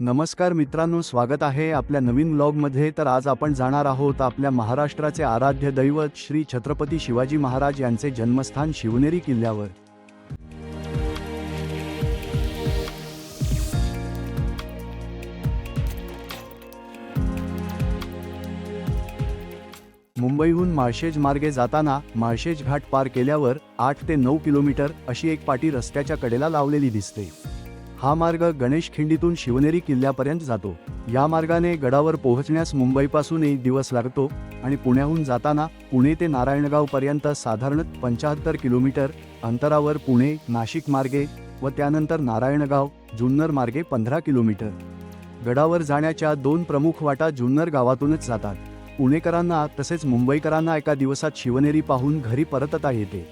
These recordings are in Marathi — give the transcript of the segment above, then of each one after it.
नमस्कार मित्रांनो, स्वागत आहे आपल्या नवीन व्लॉगमध्ये। तर आज आपण जाणार आहोत आपल्या महाराष्ट्राचे आराध्य दैवत श्री छत्रपती शिवाजी महाराज यांचे जन्मस्थान शिवनेरी किल्ल्यावर। मुंबईहून माळशेज मार्गे जाताना माळशेज घाट पार केल्यावर 8 ते 9 किलोमीटर अशी एक पाटी रस्त्याच्या कडेला लावलेली दिसते। हा मार्ग गणेश खिंडीतून शिवनेरी किल्ल्यापर्यंत जातो। या मार्गाने गडावर पोहोचण्यास मुंबईपासून 1 दिवस लागतो आणि पुण्याहून जाताना पुणे ते नारायणगाव पर्यंत साधारण 75 किलोमीटर अंतरावर पुणे नाशिक मार्गे व त्यानंतर नारायणगाव जुन्नर मार्गे 15 किलोमीटर। गडावर जाण्याच्या 2 प्रमुख वाटा जुन्नर गावातूनच जातात। पुणेकरांना तसेच मुंबईकरांना एका दिवसात शिवनेरी पाहून घरी परतता येते।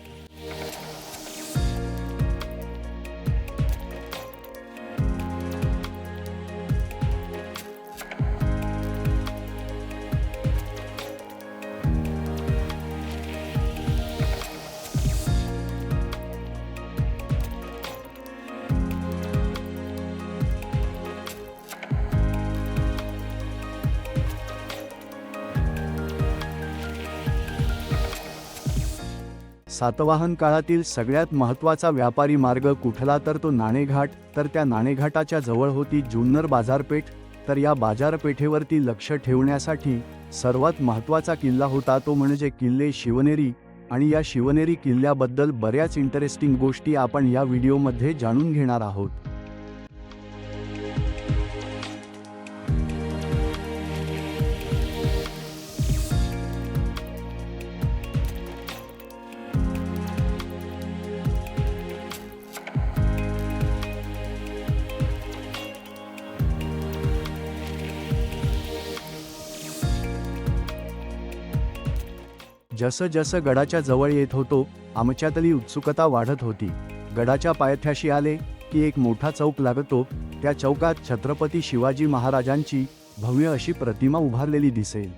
सातवाहन काळातील सगळ्यात महत्त्वाचा व्यापारी मार्ग कुठला तर तो नाणेघाट। तर त्या नाणेघाटाच्या जवळ होती जुन्नर बाजारपेठ। तर या बाजारपेठेवरती लक्ष ठेवण्यासाठी सर्वात महत्त्वाचा किल्ला होता तो म्हणजे किल्ले शिवनेरी। आणि या शिवनेरी किल्ल्याबद्दल बऱ्याच इंटरेस्टिंग गोष्टी आपण या व्हिडिओमध्ये जाणून घेणार आहोत। जसं जसं गडाच्या जवळ येत होतो आमच्यातली उत्सुकता वाढत होती। गडाच्या पायथ्याशी आले की एक मोठा चौक लागतो। त्या चौकात छत्रपती शिवाजी महाराजांची भव्य अशी प्रतिमा उभारलेली दिसेल।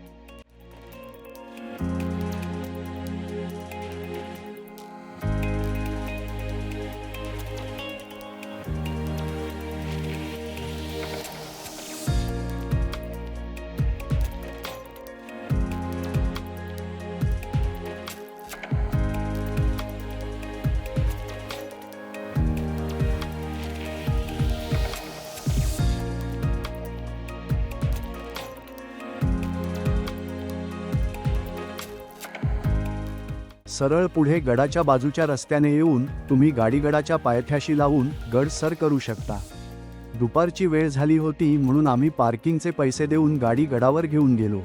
सरळ पुढे गडाच्या बाजूच्या रस्त्याने येऊन तुम्ही गाडी गडाच्या पायथ्याशी लावून गड सर करू शकता। दुपारची वेळ झाली होती म्हणून आम्ही पार्किंगचे पैसे देऊन गाडी गडावर घेऊन गेलो।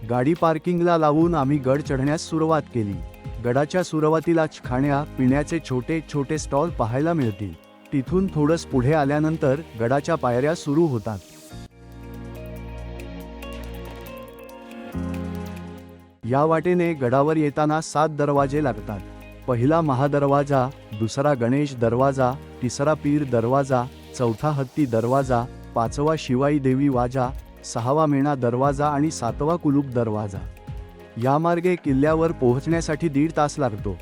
गाडी पार्किंगला लावून आम्ही गड चढण्यास सुरुवात केली। गडाच्या सुरुवातीलाच खाण्या पिण्याचे छोटे छोटे स्टॉल पाहायला मिळतील। तिथून थोडंच पुढे आल्यानंतर गडाच्या पायऱ्या सुरू होतात। या वाटेने गडावर येताना 7 दरवाजे लागतात। पहिला महादरवाजा, दुसरा गणेश दरवाजा, तिसरा पीर दरवाजा, चौथा हत्ती दरवाजा, 5वा शिवाई देवी वाजा, 6वा मेणा दरवाजा आणि 7वा कुलूप दरवाजा। या मार्गे किल्ल्यावर पोहोचण्यासाठी 1.5 तास लागतो।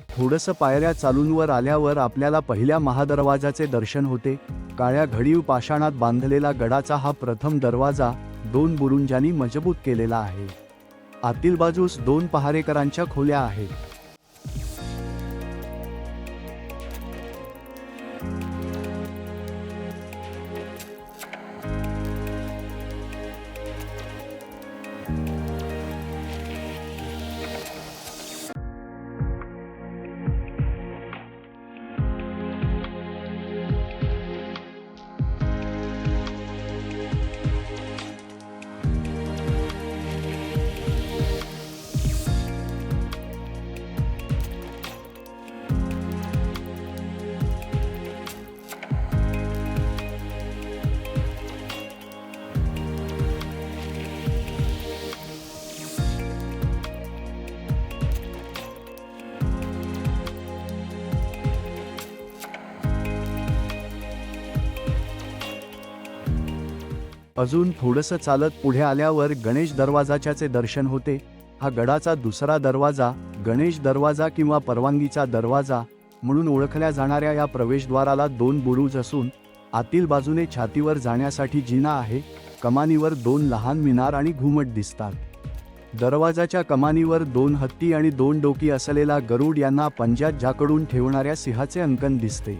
थोडंसं पायऱ्या चालून वर आल्यावर आपल्याला पहिल्या महादरवाजाचे दर्शन होते। काळ्या घडीव पाषाणात बांधलेला गडाचा हा प्रथम दरवाजा 2 बुरुंजांनी मजबूत केलेला आहे। आतील बाजूस 2 पहारेकरांच्या खोल्या आहेत। अजून थोडंसं चालत पुढे आल्यावर गणेश दरवाजाच्याचे दर्शन होते. हा गडाचा दुसरा दरवाजा, गणेश दरवाजा किंवा परवानगीचा दरवाजा म्हणून ओळखल्या जाणाऱ्या या प्रवेशद्वाराला 2 बुरुज असून आतील बाजूने छातीवर जाण्यासाठी जिना आहे. कमानीवर 2 लहान मिनार आणि घुमट दिसतात. दरवाजाच्या कमानीवर 2 हत्ती आणि 2 डोकी असलेला गरुड यांना पंजात जाकडून ठेवणाऱ्या सिंहाचे अंकन दिसते.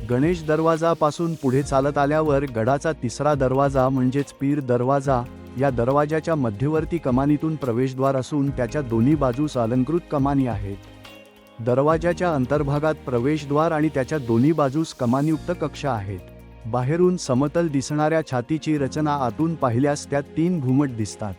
गणेश दरवाजापासून पुढे चालत आल्यावर गडाचा तिसरा दरवाजा म्हणजेच पीर दरवाजा, या दरवाजाच्या मध्यवर्ती कमानीतून प्रवेशद्वार असून त्याच्या दोन्ही बाजूस अलंकृत कमानी आहेत. दरवाजाच्या अंतर्भागात प्रवेशद्वार आणि त्याच्या दोन्ही बाजूस कमानीयुक्त कक्ष आहेत. बाहेरून समतल दिसणाऱ्या छातीची रचना आतून पाहिल्यास त्यात 3 घुमट दिसतात.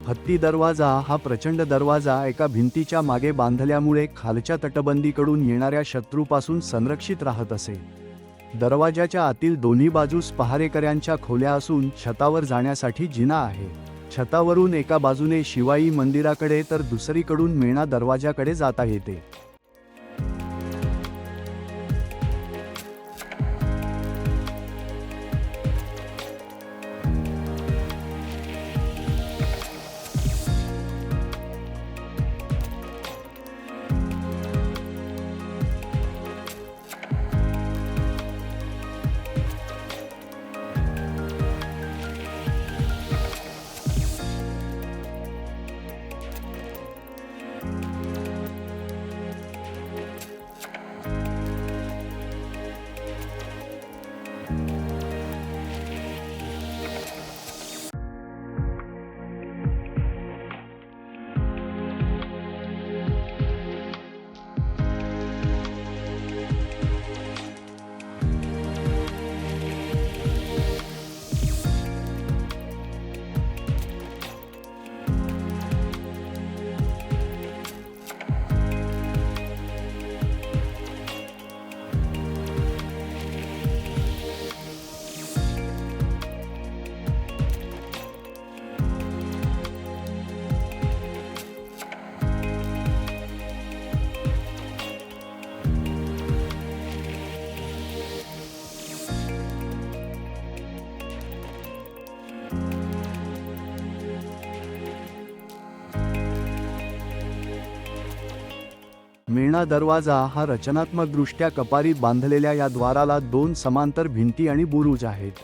हत्ती दरवाजा हा प्रचंड दरवाजा एका भिंतीच्या मागे बांधल्यामुळे खालच्या तटबंदीकडून येणाऱ्या शत्रूपासून संरक्षित राहत असे. दरवाजाच्या आतील दोन्ही बाजूस पहारेकऱ्यांच्या खोल्या असून छतावर जाण्यासाठी जिना आहे. छतावरून एका बाजूने शिवाई मंदिराकडे तर दुसरीकडून मेणा दरवाजाकडे जाता येते. मेणा दरवाजा हा रचनात्मकदृष्ट्या कपारीत बांधलेल्या या द्वाराला 2 समांतर भिंती आणि बुरुज आहेत.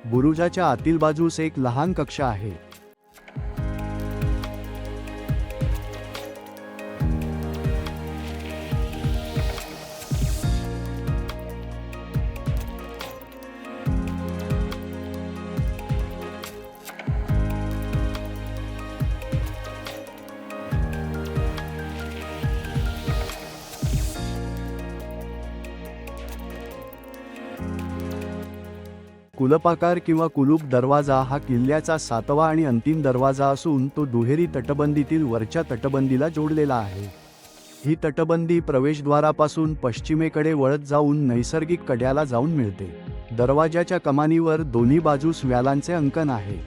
बुरुजाच्या आतील बाजूस एक लहान कक्ष आहे. कुलपाकार किंवा कुलूप दरवाजा हा किल्ल्याचा 7वा आणि अंतिम दरवाजा असून तो दुहेरी तटबंदीतील वरच्या तटबंदीला जोडलेला आहे. ही तटबंदी प्रवेशद्वारापासून पश्चिमेकडे वळत जाऊन नैसर्गिक कड्याला जाऊन मिळते. दरवाजाच्या कमानीवर दोन्ही बाजूस व्यालांचे अंकन आहे.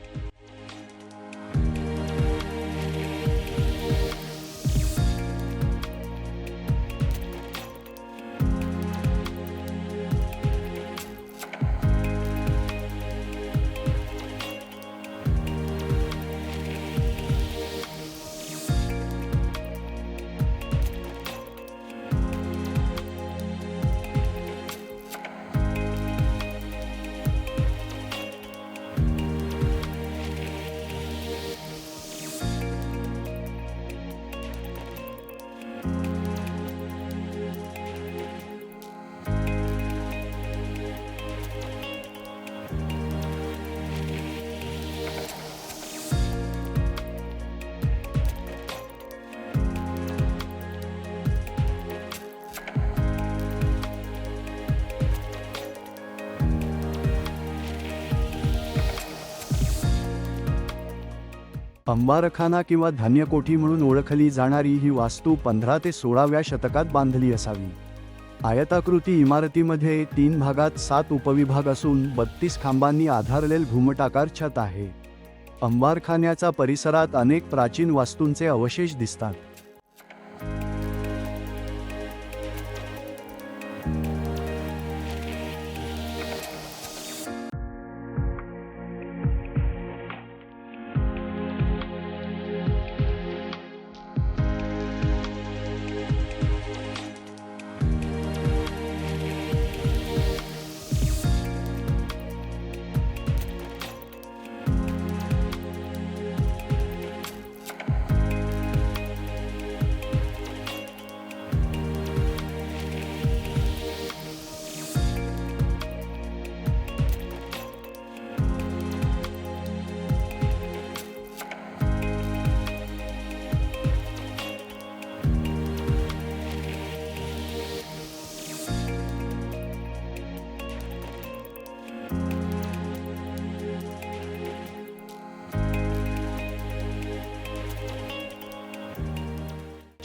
अंबारखाना किंवा धान्यकोठी म्हणून ओळखली जाणारी ही वास्तू 15 ते 16व्या शतकात बांधली असावी. आयताकृती इमारतीमध्ये 3 भागात 7 उपविभाग असून 32 खांबांनी आधारलेल घुमटाकार छत आहे. अंबारखान्याचा परिसरात अनेक प्राचीन वास्तूंचे अवशेष दिसतात.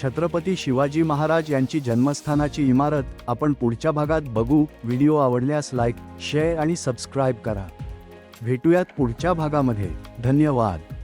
छत्रपती शिवाजी महाराज यांची जन्मस्थानाची इमारत आपण पुढच्या भागात बघू. व्हिडिओ आवडल्यास लाईक, शेअर आणि सबस्क्राईब करा. भेटूयात पुढच्या भागामध्ये. धन्यवाद.